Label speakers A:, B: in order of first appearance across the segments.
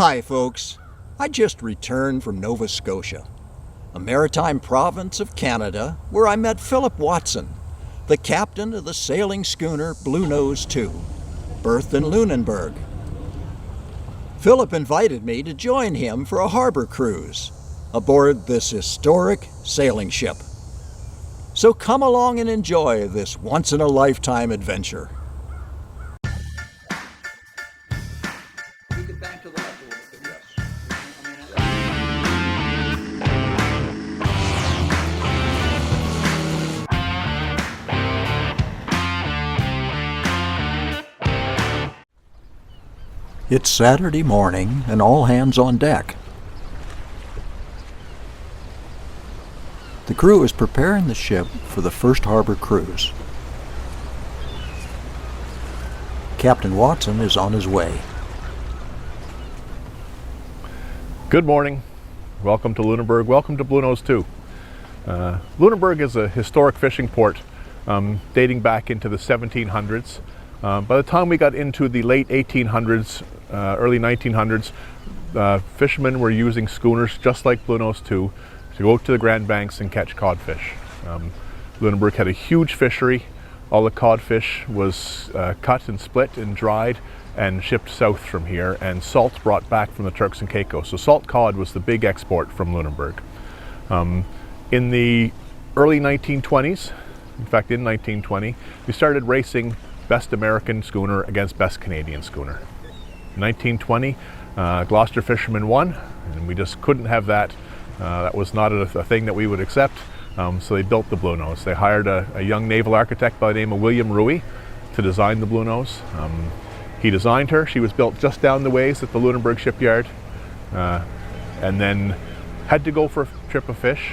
A: Hi folks, I just returned from Nova Scotia, a maritime province of Canada where I met Philip Watson, the captain of the sailing schooner Bluenose II, berthed in Lunenburg. Philip invited me to join him for a harbor cruise aboard this historic sailing ship. So come along and enjoy this once-in-a-lifetime adventure. It's Saturday morning and all hands on deck. The crew is preparing the ship for the first harbor cruise. Captain Watson is on his way.
B: Good morning. Welcome to Lunenburg. Welcome to Bluenose II. Lunenburg is a historic fishing port dating back into the 1700s. By the time we got into the late 1800s, early 1900s, fishermen were using schooners just like Bluenose II to go to the Grand Banks and catch codfish. Lunenburg had a huge fishery. All the codfish was cut and split and dried and shipped south from here, and salt brought back from the Turks and Caicos. So salt cod was the big export from Lunenburg. In the early 1920s, in fact in 1920, we started racing best American schooner against best Canadian schooner. In 1920, Gloucester fishermen won, and we just couldn't have that. That was not a thing that we would accept, so they built the Bluenose. They hired a young naval architect by the name of William Ruy to design the Bluenose. He designed her. She was built just down the ways at the Lunenburg shipyard, and then had to go for a trip of fish.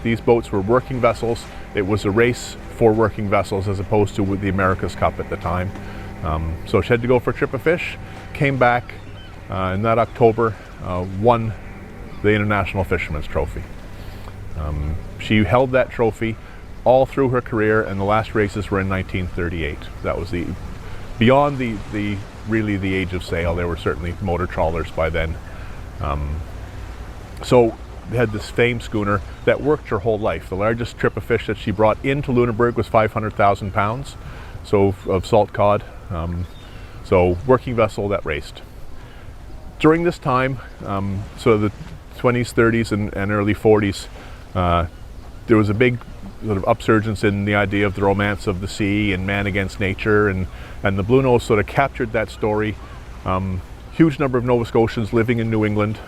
B: These boats were working vessels. It was a race for working vessels as opposed to the America's Cup at the time. So she had to go for a trip of fish, came back in that October, won the International Fisherman's Trophy. She held that trophy all through her career, and the last races were in 1938. That was beyond the really the age of sail. There were certainly motor trawlers by then. So they had this famed schooner that worked her whole life. The largest trip of fish that she brought into Lunenburg was 500,000 pounds, so of salt cod. So working vessel that raced. During this time, so the 20s, 30s, and early 40s, there was a big sort of upsurgence in the idea of the romance of the sea and man against nature, and the Bluenose sort of captured that story. Huge number of Nova Scotians living in New England,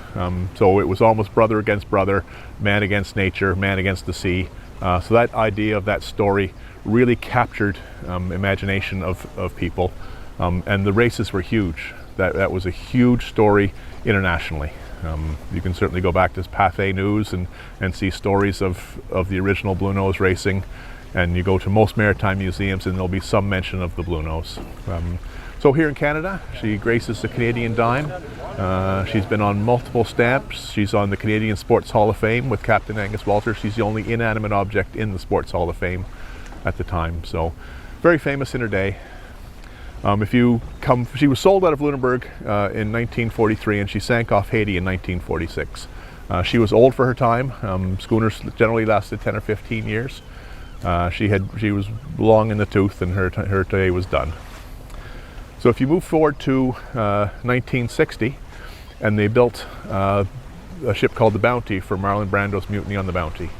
B: so it was almost brother against brother, man against nature, man against the sea. So that idea of that story really captured imagination of people, and the races were huge. That was a huge story internationally. You can certainly go back to Pathé News and see stories of the original Bluenose racing, and you go to most maritime museums and there'll be some mention of the Bluenose. So here in Canada, she graces the Canadian dime. She's been on multiple stamps. She's on the Canadian Sports Hall of Fame with Captain Angus Walter. She's the only inanimate object in the Sports Hall of Fame at the time. So very famous in her day. She was sold out of Lunenburg in 1943, and she sank off Haiti in 1946. She was old for her time. Schooners generally lasted 10 or 15 years. She was long in the tooth, and her day was done. So if you move forward to 1960, and they built a ship called the Bounty for Marlon Brando's Mutiny on the Bounty,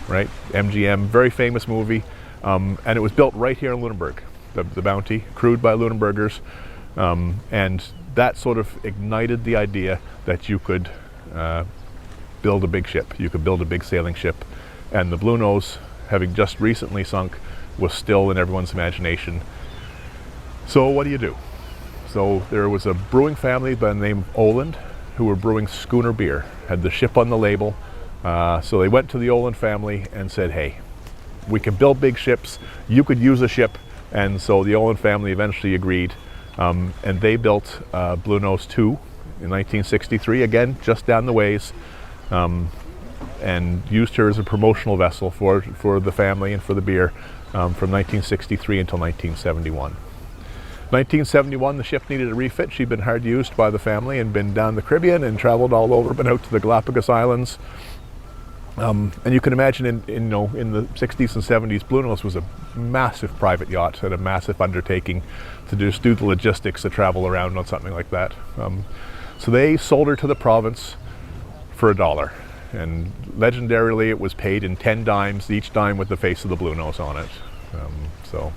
B: right? MGM, very famous movie, and it was built right here in Lunenburg. The Bounty, crewed by Lunenburgers, and that sort of ignited the idea that you could build a big ship, you could build a big sailing ship, and the Bluenose, having just recently sunk, was still in everyone's imagination. So what do you do? So there was a brewing family by the name of Oland who were brewing schooner beer, had the ship on the label, so they went to the Oland family and said, hey, we can build big ships, you could use a ship. And so the Oland family eventually agreed, and they built Bluenose II in 1963, again just down the ways, and used her as a promotional vessel for the family and for the beer from 1963 until 1971. 1971, the ship needed a refit. She'd been hard used by the family and been down the Caribbean and traveled all over, been out to the Galapagos Islands. And you can imagine in the 60s and 70s, Bluenose was a massive private yacht and a massive undertaking to just do the logistics to travel around on something like that. So they sold her to the Provence for $1. And legendarily, it was paid in 10 dimes, each dime with the face of the Bluenose on it. So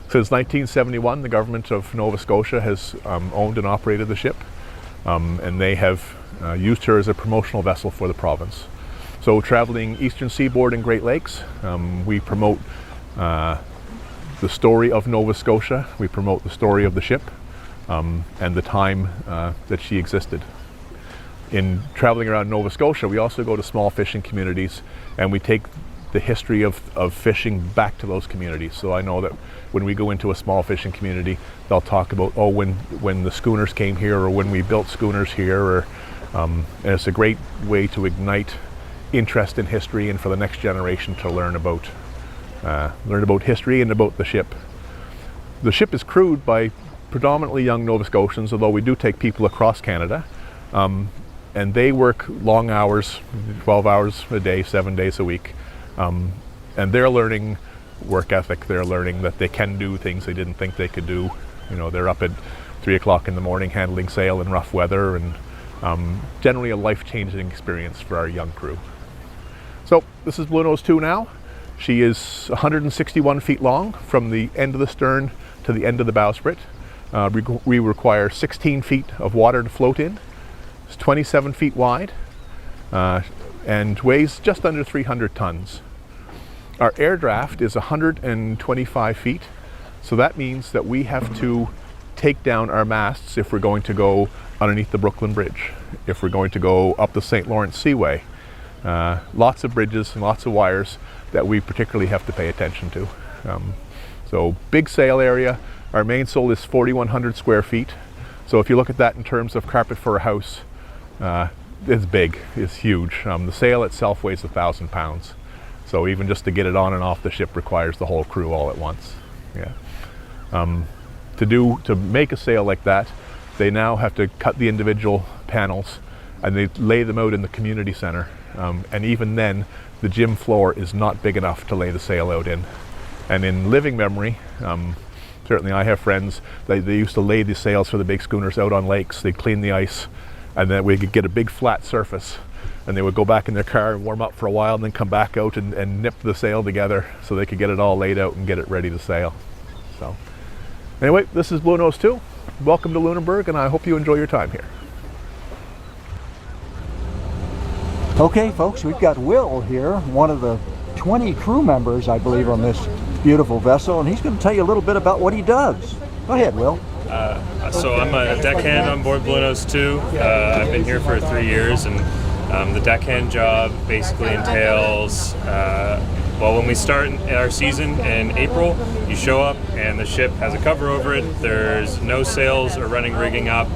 B: since 1971, the government of Nova Scotia has owned and operated the ship, and they have used her as a promotional vessel for the province. So traveling eastern seaboard and Great Lakes, we promote the story of Nova Scotia, we promote the story of the ship, and the time that she existed. In traveling around Nova Scotia, we also go to small fishing communities, and we take the history of fishing back to those communities. So I know that when we go into a small fishing community, they'll talk about, oh, when the schooners came here, or when we built schooners here, and it's a great way to ignite interest in history and for the next generation to learn about history and about the ship. The ship is crewed by predominantly young Nova Scotians, although we do take people across Canada. And they work long hours, 12 hours a day, 7 days a week. And they're learning work ethic. They're learning that they can do things they didn't think they could do. They're up at 3 o'clock in the morning handling sail in rough weather, and generally a life-changing experience for our young crew. So this is Bluenose II now. She is 161 feet long from the end of the stern to the end of the bowsprit. We require 16 feet of water to float in. It's 27 feet wide and weighs just under 300 tons. Our air draft is 125 feet, so that means that we have to take down our masts if we're going to go underneath the Brooklyn Bridge, if we're going to go up the St. Lawrence Seaway. Lots of bridges and lots of wires that we particularly have to pay attention to. So big sail area. Our mainsail is 4,100 square feet. So if you look at that in terms of carpet for a house, it's big, it's huge. The sail itself weighs 1,000 pounds. So even just to get it on and off the ship requires the whole crew all at once. Yeah. To make a sail like that, they now have to cut the individual panels and they lay them out in the community center. And even then, the gym floor is not big enough to lay the sail out in. And in living memory, certainly I have friends, they used to lay the sails for the big schooners out on lakes. They'd clean the ice, and then we could get a big flat surface, and they would go back in their car and warm up for a while and then come back out and nip the sail together so they could get it all laid out and get it ready to sail. So anyway, this is Bluenose II. Welcome to Lunenburg, and I hope you enjoy your time here.
A: Okay, folks, we've got Will here, one of the 20 crew members, I believe, on this beautiful vessel, and he's going to tell you a little bit about what he does. Go ahead, Will.
C: So I'm a deckhand on board Bluenose II. I've been here for 3 years, and the deckhand job basically entails, when we start our season in April, you show up and the ship has a cover over it. There's no sails or running rigging up.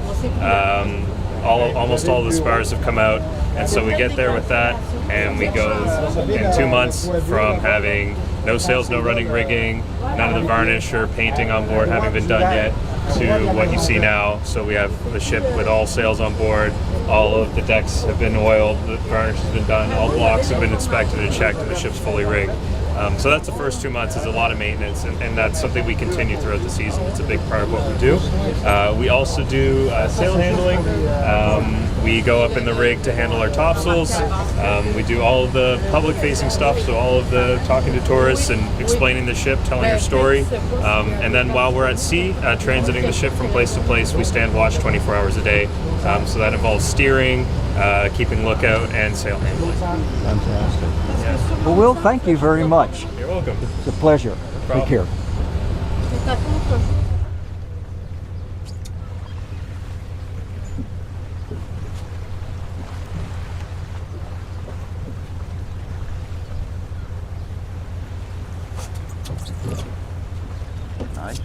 C: Almost all the spars have come out, and so we get there with that, and we go in 2 months from having no sails, no running rigging, none of the varnish or painting on board having been done yet, to what you see now. So we have the ship with all sails on board, all of the decks have been oiled, the varnish has been done, all blocks have been inspected and checked, and the ship's fully rigged. So that's the first 2 months, is a lot of maintenance, and that's something we continue throughout the season. It's a big part of what we do. We also do sail handling. We go up in the rig to handle our topsails. We do all of the public-facing stuff, so all of the talking to tourists and explaining the ship, telling your story. And then while we're at sea, transiting the ship from place to place, we stand watch 24 hours a day. So that involves steering, keeping lookout, and sail handling.
A: Fantastic. Yeah. Well, Will, thank you very much.
C: You're welcome.
A: It's a pleasure. Take care. Nice.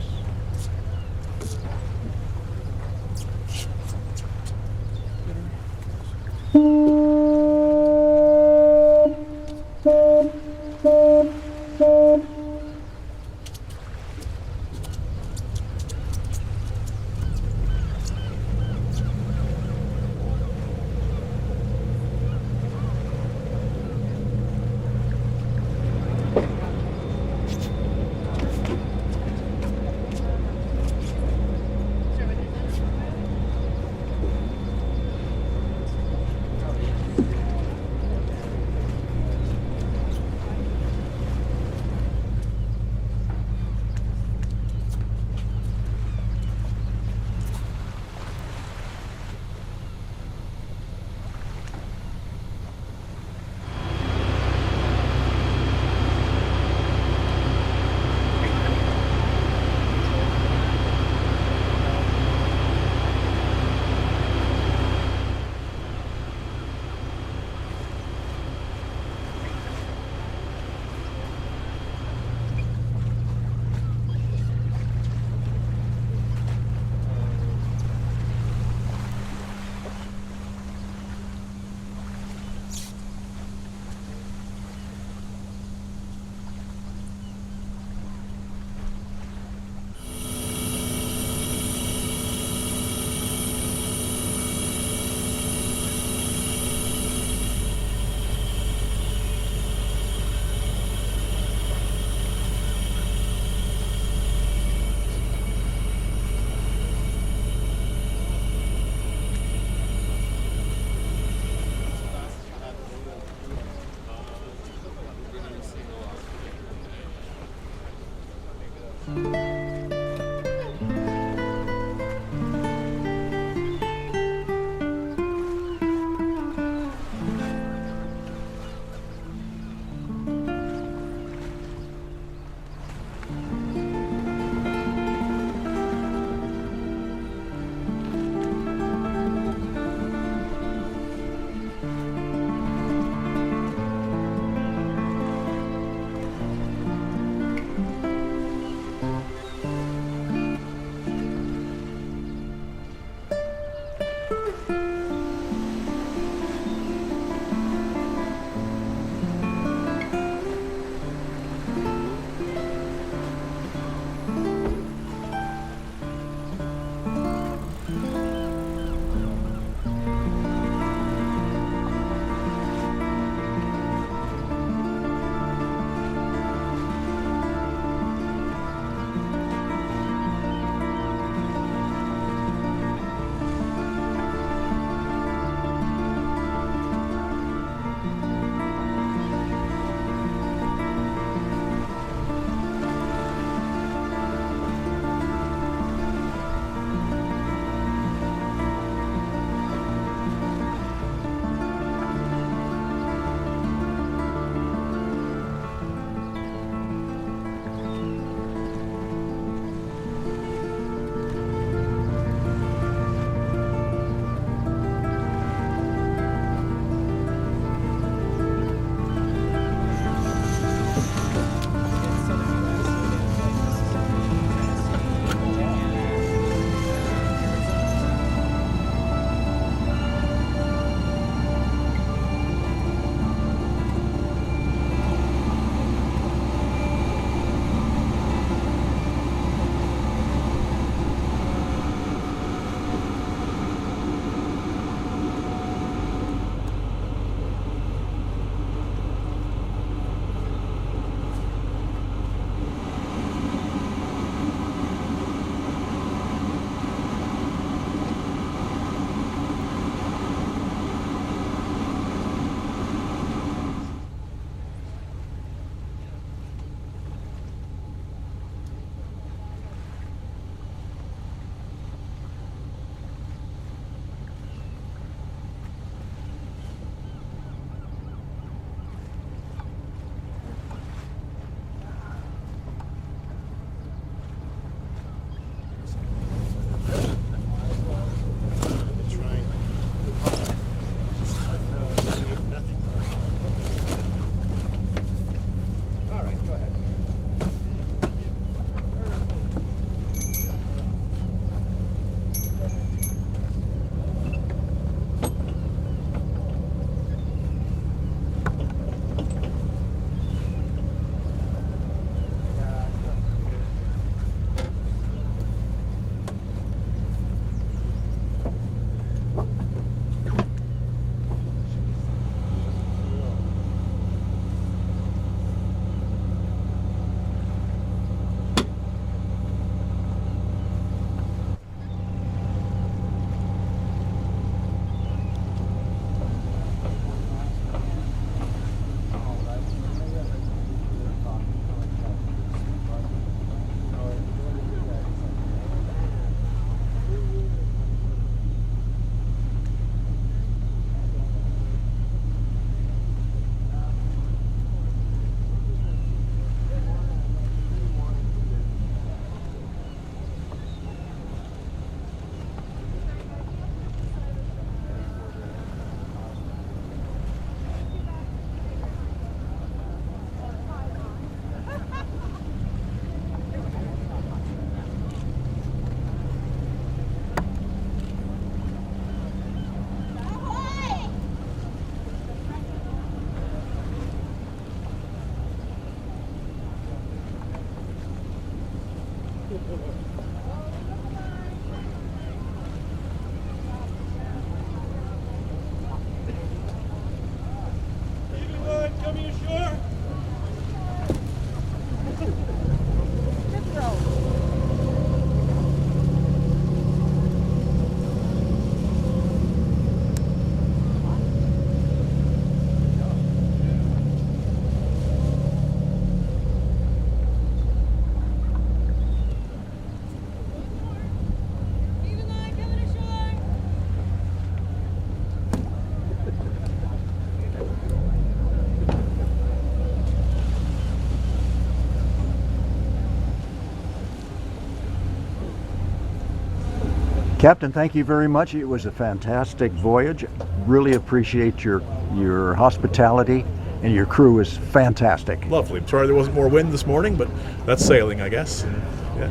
A: Captain, thank you very much. It was a fantastic voyage. Really appreciate your hospitality, and your crew is fantastic.
B: Lovely. I'm sorry there wasn't more wind this morning, but that's sailing, I guess.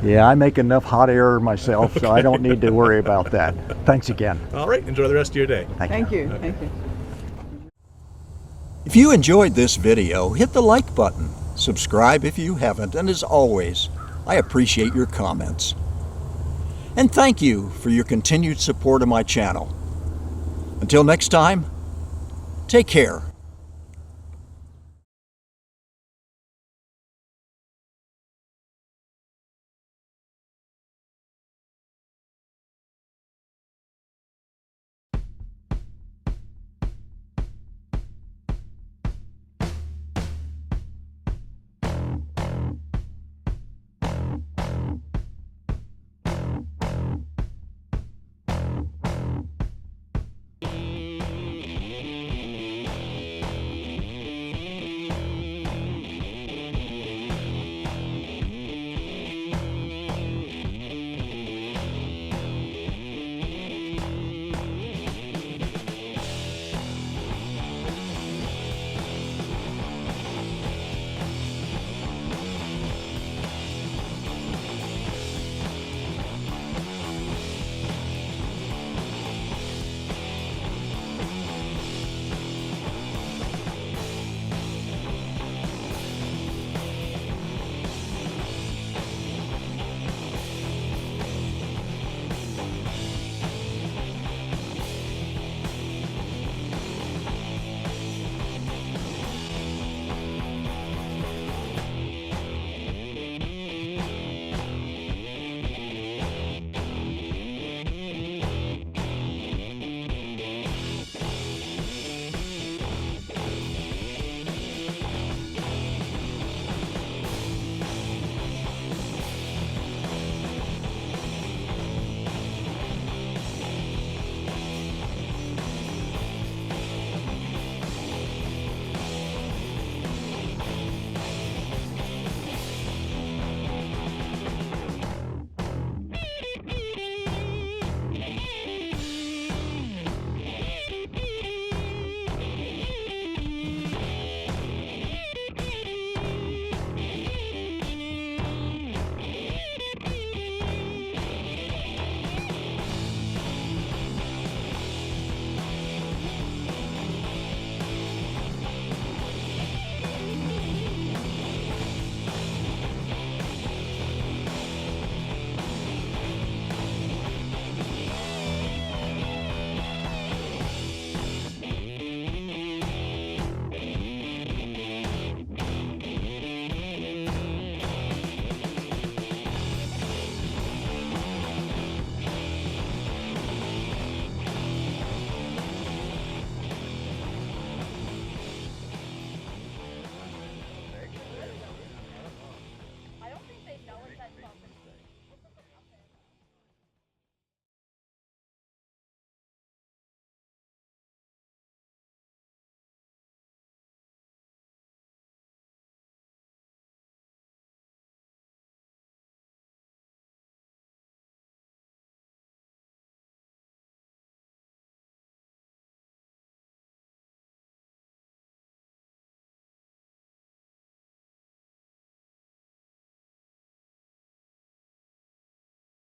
A: Yeah, I make enough hot air myself, so I don't need to worry about that. Thanks again.
B: All right, enjoy the rest of your day.
D: Thank you.
B: Okay.
D: Thank you.
A: If you enjoyed this video, hit the like button. Subscribe if you haven't, and as always, I appreciate your comments. And thank you for your continued support of my channel. Until next time, take care.